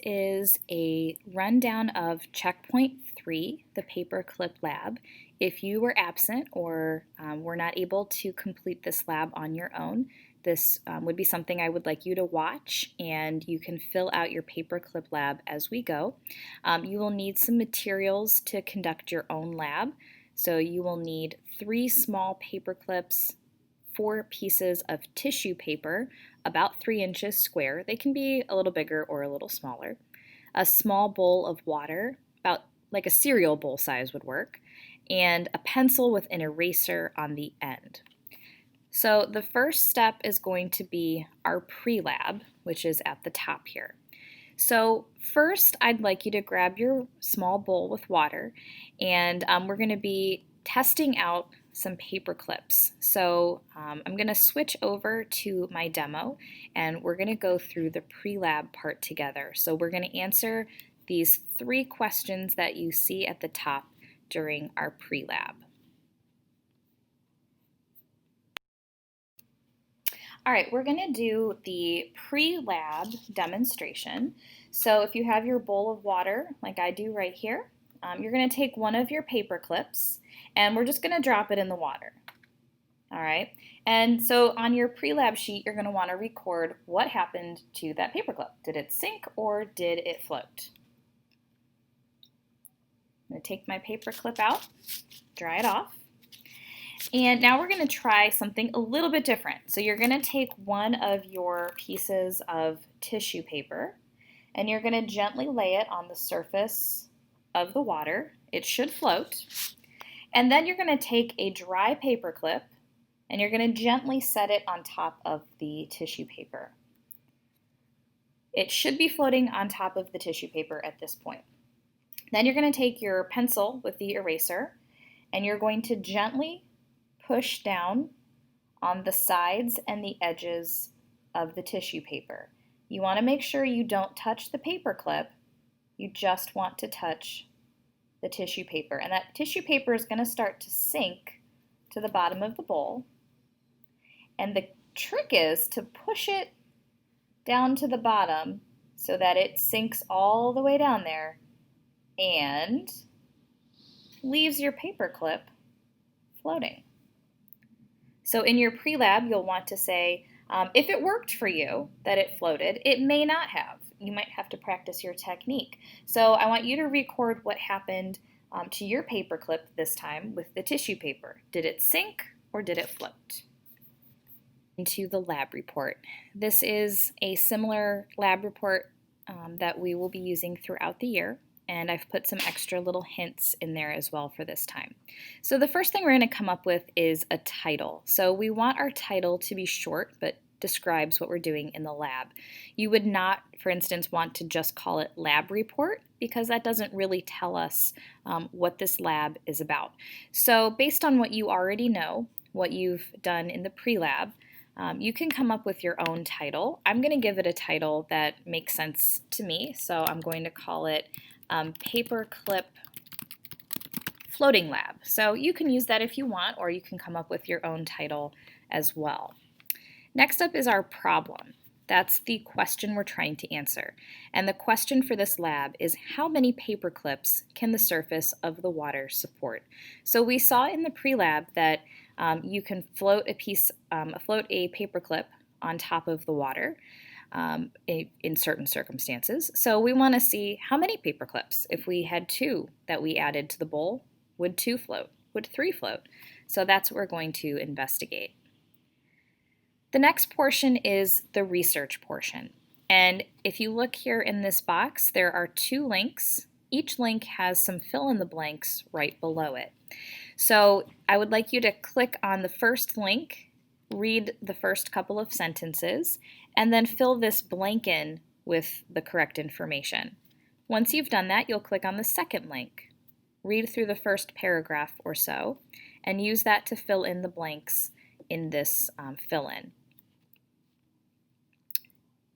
is a rundown of Checkpoint 3, the Paperclip Lab. If you were absent or were not able to complete this lab on your own, this would be something I would like you to watch, and you can fill out your Paperclip Lab as we go. You will need some materials to conduct your own lab. So you will need 3 small paper clips, 4 pieces of tissue paper, about 3 inches square. They can be a little bigger or a little smaller. A small bowl of water, about like a cereal bowl size would work, and a pencil with an eraser on the end. So the first step is going to be our pre-lab, which is at the top here. So first, I'd like you to grab your small bowl with water, and we're going to be testing out some paper clips. So I'm going to switch over to my demo, and we're going to go through the pre-lab part together. So we're going to answer these 3 questions that you see at the top during our pre-lab. All right, we're going to do the pre-lab demonstration. So if you have your bowl of water, like I do right here, you're going to take one of your paper clips, and we're just going to drop it in the water. All right, and so on your pre-lab sheet, you're going to want to record what happened to that paper clip. Did it sink or did it float? I'm going to take my paper clip out, dry it off. And now we're going to try something a little bit different. So you're going to take one of your pieces of tissue paper, and you're going to gently lay it on the surface of the water. It should float. And then you're going to take a dry paper clip, and you're going to gently set it on top of the tissue paper. It should be floating on top of the tissue paper at this point. Then you're going to take your pencil with the eraser, and you're going to gently push down on the sides and the edges of the tissue paper. You want to make sure you don't touch the paper clip. You just want to touch the tissue paper. And that tissue paper is going to start to sink to the bottom of the bowl. And the trick is to push it down to the bottom so that it sinks all the way down there and leaves your paper clip floating. So in your pre-lab, you'll want to say, if it worked for you that it floated, it may not have. You might have to practice your technique. So I want you to record what happened to your paper clip this time with the tissue paper. Did it sink or did it float? Into the lab report. This is a similar lab report that we will be using throughout the year. And I've put some extra little hints in there as well for this time. So the first thing we're going to come up with is a title. So we want our title to be short, but describes what we're doing in the lab. You would not, for instance, want to just call it lab report, because that doesn't really tell us what this lab is about. So based on what you already know, what you've done in the pre-lab, you can come up with your own title. I'm going to give it a title that makes sense to me, so I'm going to call it Paperclip Floating Lab. So you can use that if you want, or you can come up with your own title as well. Next up is our problem. That's the question we're trying to answer. And the question for this lab is, how many paper clips can the surface of the water support? So we saw in the pre-lab that you can float a paper clip on top of the water in certain circumstances. So we want to see how many paper clips. If we had 2 that we added to the bowl, would 2 float? Would 3 float? So that's what we're going to investigate. The next portion is the research portion. And if you look here in this box, there are 2 links. Each link has some fill in the blanks right below it. So I would like you to click on the first link, read the first couple of sentences, and then fill this blank in with the correct information. Once you've done that, you'll click on the second link, read through the first paragraph or so, and use that to fill in the blanks in this fill-in.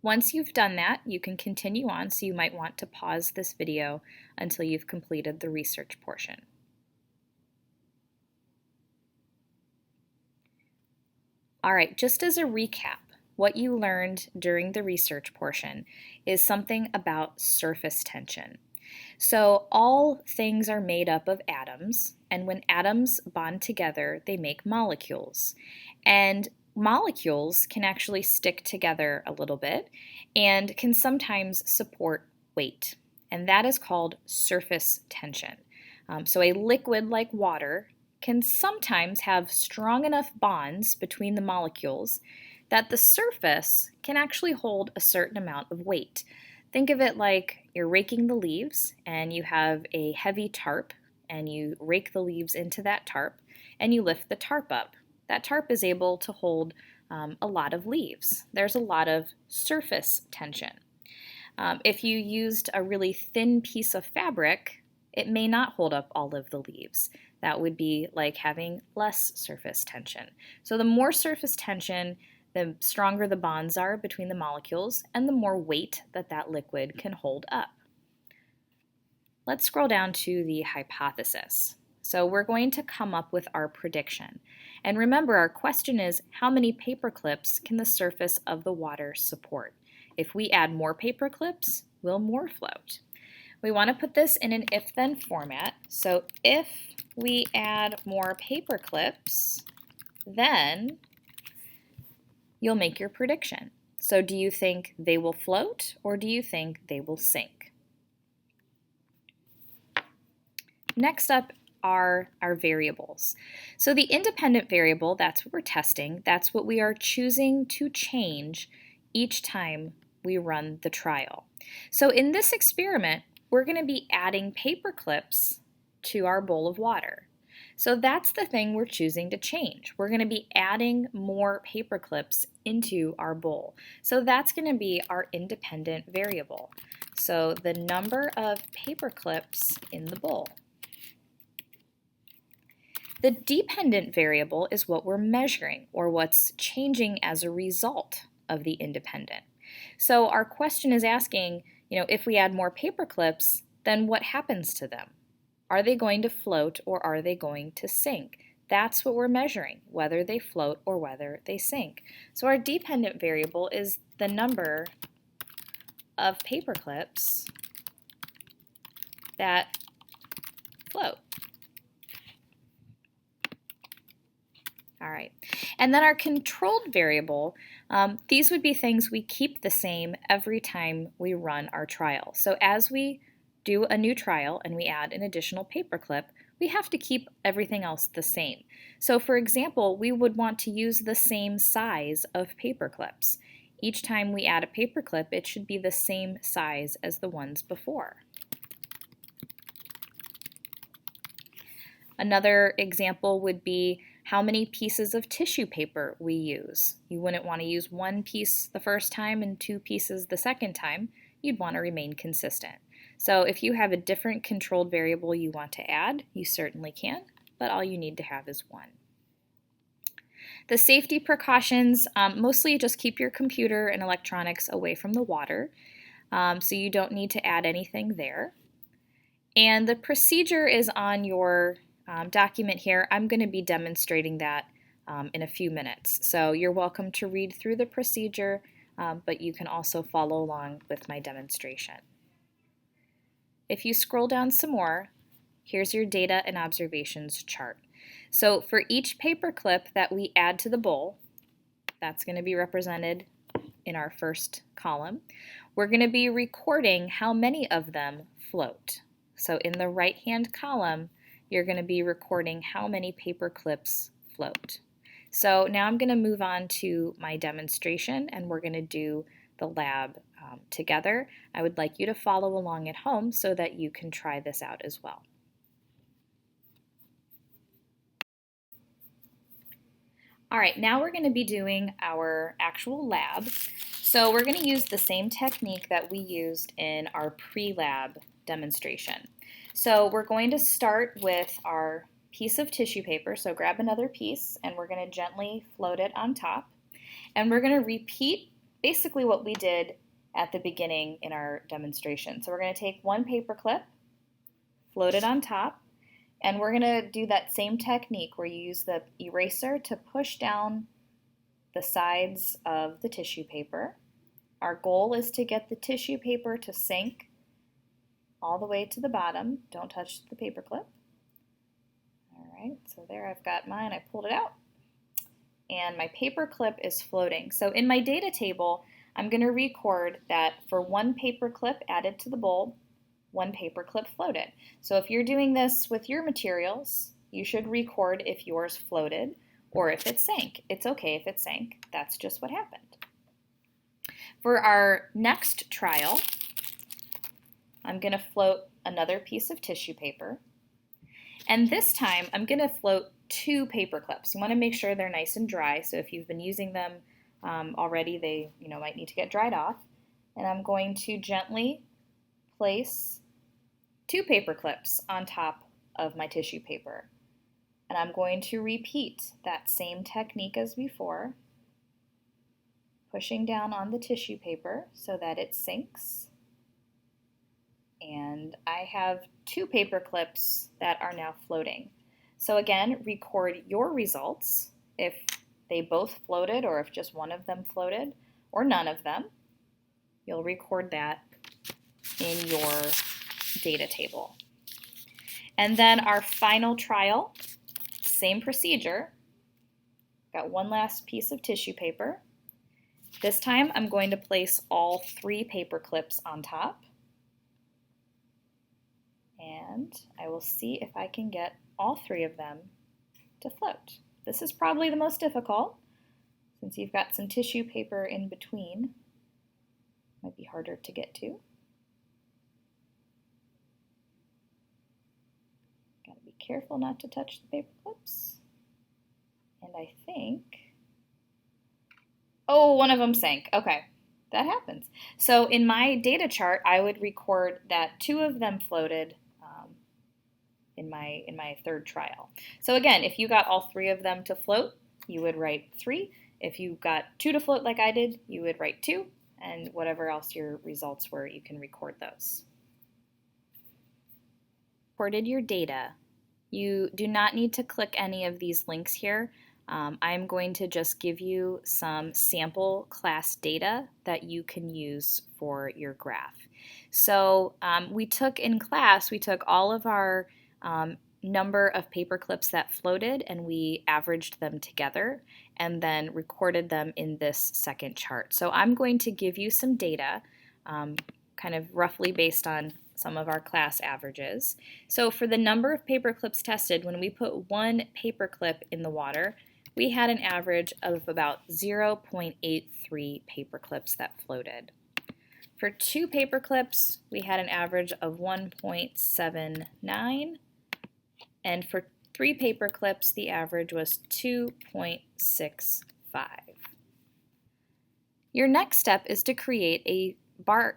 Once you've done that, you can continue on, so you might want to pause this video until you've completed the research portion. All right, just as a recap, what you learned during the research portion is something about surface tension. So all things are made up of atoms, and when atoms bond together, they make molecules. And molecules can actually stick together a little bit and can sometimes support weight, and that is called surface tension. So a liquid like water can sometimes have strong enough bonds between the molecules that the surface can actually hold a certain amount of weight. Think of it like you're raking the leaves and you have a heavy tarp and you rake the leaves into that tarp and you lift the tarp up. That tarp is able to hold a lot of leaves. There's a lot of surface tension. If you used a really thin piece of fabric, it may not hold up all of the leaves. That would be like having less surface tension. So the more surface tension, the stronger the bonds are between the molecules and the more weight that that liquid can hold up. Let's scroll down to the hypothesis. So we're going to come up with our prediction. And remember, our question is, how many paper clips can the surface of the water support? If we add more paper clips, will more float? We want to put this in an if-then format. So if we add more paper clips, then you'll make your prediction. So do you think they will float or do you think they will sink? Next up are our variables. So the independent variable, that's what we're testing. That's what we are choosing to change each time we run the trial. So in this experiment, we're going to be adding paper clips to our bowl of water. So that's the thing we're choosing to change. We're going to be adding more paper clips into our bowl. So that's going to be our independent variable. So the number of paper clips in the bowl. The dependent variable is what we're measuring or what's changing as a result of the independent. So our question is asking, if we add more paper clips, then what happens to them? Are they going to float or are they going to sink? That's what we're measuring, whether they float or whether they sink. So our dependent variable is the number of paper clips that float. All right, and then our controlled variable, these would be things we keep the same every time we run our trial. So as we do a new trial and we add an additional paper clip, we have to keep everything else the same. So for example, we would want to use the same size of paper clips. Each time we add a paper clip, it should be the same size as the ones before. Another example would be how many pieces of tissue paper we use. You wouldn't want to use one piece the first time and two pieces the second time. You'd want to remain consistent. So if you have a different controlled variable you want to add, you certainly can, but all you need to have is one. The safety precautions, mostly just keep your computer and electronics away from the water, so you don't need to add anything there. And the procedure is on your document here. I'm going to be demonstrating that in a few minutes. So you're welcome to read through the procedure, but you can also follow along with my demonstration. If you scroll down some more, here's your data and observations chart. So for each paper clip that we add to the bowl, that's going to be represented in our first column, we're going to be recording how many of them float. So in the right-hand column, you're going to be recording how many paper clips float. So now I'm going to move on to my demonstration and we're going to do the lab together. I would like you to follow along at home so that you can try this out as well. All right, now we're going to be doing our actual lab. So we're going to use the same technique that we used in our pre-lab demonstration. So we're going to start with our piece of tissue paper. So grab another piece and we're going to gently float it on top. And we're going to repeat basically what we did at the beginning in our demonstration. So we're going to take one paper clip, float it on top, and we're going to do that same technique where you use the eraser to push down the sides of the tissue paper. Our goal is to get the tissue paper to sink all the way to the bottom. Don't touch the paper clip. All right, so there I've got mine. I pulled it out. And my paper clip is floating. So in my data table, I'm going to record that for one paper clip added to the bowl, one paper clip floated. So if you're doing this with your materials, you should record if yours floated or if it sank. It's okay if it sank. That's just what happened. For our next trial, I'm going to float another piece of tissue paper. And this time, I'm going to float 2 paper clips. You want to make sure they're nice and dry. So if you've been using them already, they might need to get dried off. And I'm going to gently place 2 paper clips on top of my tissue paper. And I'm going to repeat that same technique as before, pushing down on the tissue paper so that it sinks. And I have 2 paper clips that are now floating. So again, record your results if they both floated or if just one of them floated or none of them. You'll record that in your data table. And then our final trial, same procedure. Got one last piece of tissue paper. This time I'm going to place all 3 paper clips on top. And I will see if I can get all 3 of them to float. This is probably the most difficult since you've got some tissue paper in between. Might be harder to get to. Gotta be careful not to touch the paper clips. And I think, oh, one of them sank. Okay, that happens. So in my data chart, I would record that 2 of them floated in my third trial. So again, if you got all 3 of them to float, you would write 3. If you got 2 to float like I did, you would write 2, and whatever else your results were, you can record those. Recorded your data. You do not need to click any of these links here. I'm going to just give you some sample class data that you can use for your graph. So we took all of our number of paper clips that floated and we averaged them together and then recorded them in this second chart. So I'm going to give you some data kind of roughly based on some of our class averages. So for the number of paper clips tested, when we put 1 paper clip in the water, we had an average of about 0.83 paper clips that floated. For 2 paper clips, we had an average of 1.79, and for 3 paper clips, the average was 2.65. Your next step is to create a bar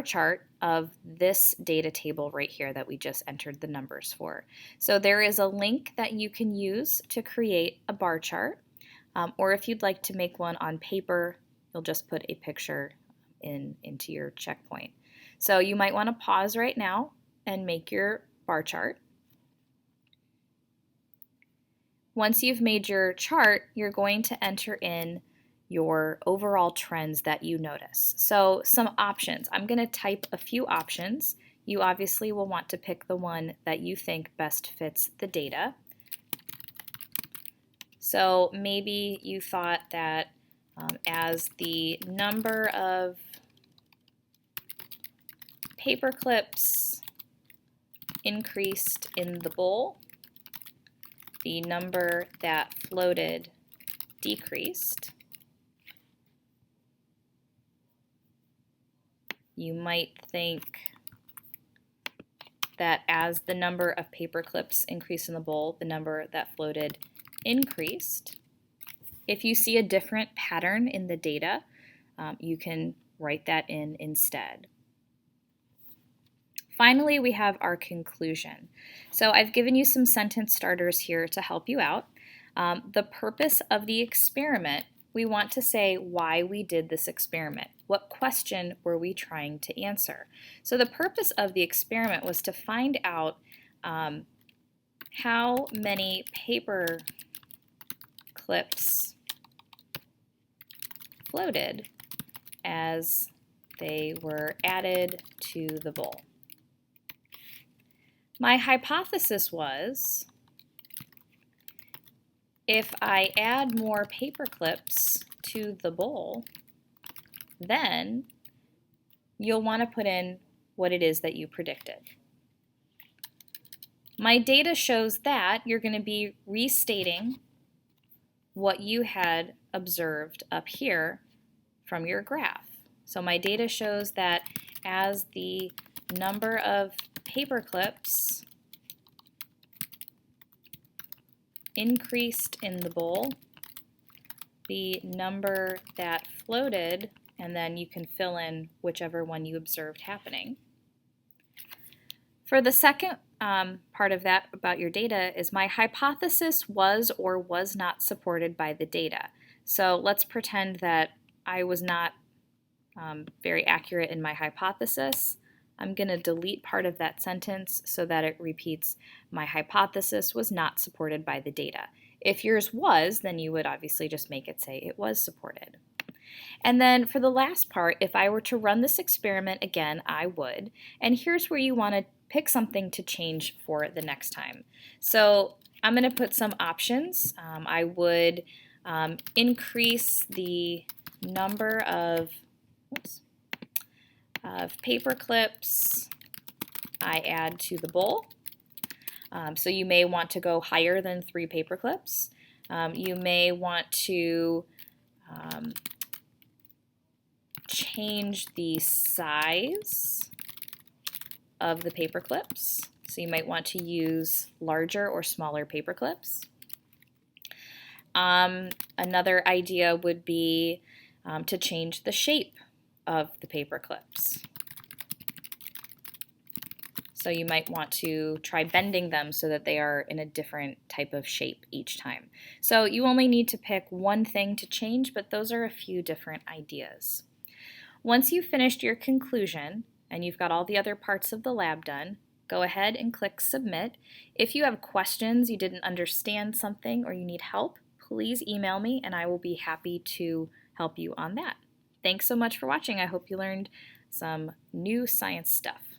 chart of this data table right here that we just entered the numbers for. So there is a link that you can use to create a bar chart, or if you'd like to make one on paper, you'll just put a picture into your checkpoint. So you might want to pause right now and make your bar chart. Once you've made your chart, you're going to enter in your overall trends that you notice. So some options. I'm going to type a few options. You obviously will want to pick the one that you think best fits the data. So maybe you thought that as the number of paper clips increased in the bowl, the number that floated decreased. You might think that as the number of paper clips increased in the bowl, the number that floated increased. If you see a different pattern in the data, you can write that in instead. Finally, we have our conclusion. So I've given you some sentence starters here to help you out. The purpose of the experiment, we want to say why we did this experiment. What question were we trying to answer? So the purpose of the experiment was to find out how many paper clips floated as they were added to the bowl. My hypothesis was if I add more paper clips to the bowl, then you'll want to put in what it is that you predicted. My data shows that you're going to be restating what you had observed up here from your graph. So my data shows that as the number of paper clips increased in the bowl, the number that floated, and then you can fill in whichever one you observed happening. For the second part of that about your data is my hypothesis was or was not supported by the data. So let's pretend that I was not very accurate in my hypothesis. I'm going to delete part of that sentence so that it repeats my hypothesis was not supported by the data. If yours was, then you would obviously just make it say it was supported. And then for the last part, if I were to run this experiment again, I would. And here's where you want to pick something to change for the next time. So I'm going to put some options. I would increase the number of paper clips I add to the bowl. So you may want to go higher than 3 paper clips. You may want to change the size of the paper clips. So you might want to use larger or smaller paper clips. Another idea would be to change the shape of the paper clips. So you might want to try bending them so that they are in a different type of shape each time. So you only need to pick one thing to change, but those are a few different ideas. Once you've finished your conclusion and you've got all the other parts of the lab done, go ahead and click Submit. If you have questions, you didn't understand something, or you need help, please email me and I will be happy to help you on that. Thanks so much for watching. I hope you learned some new science stuff.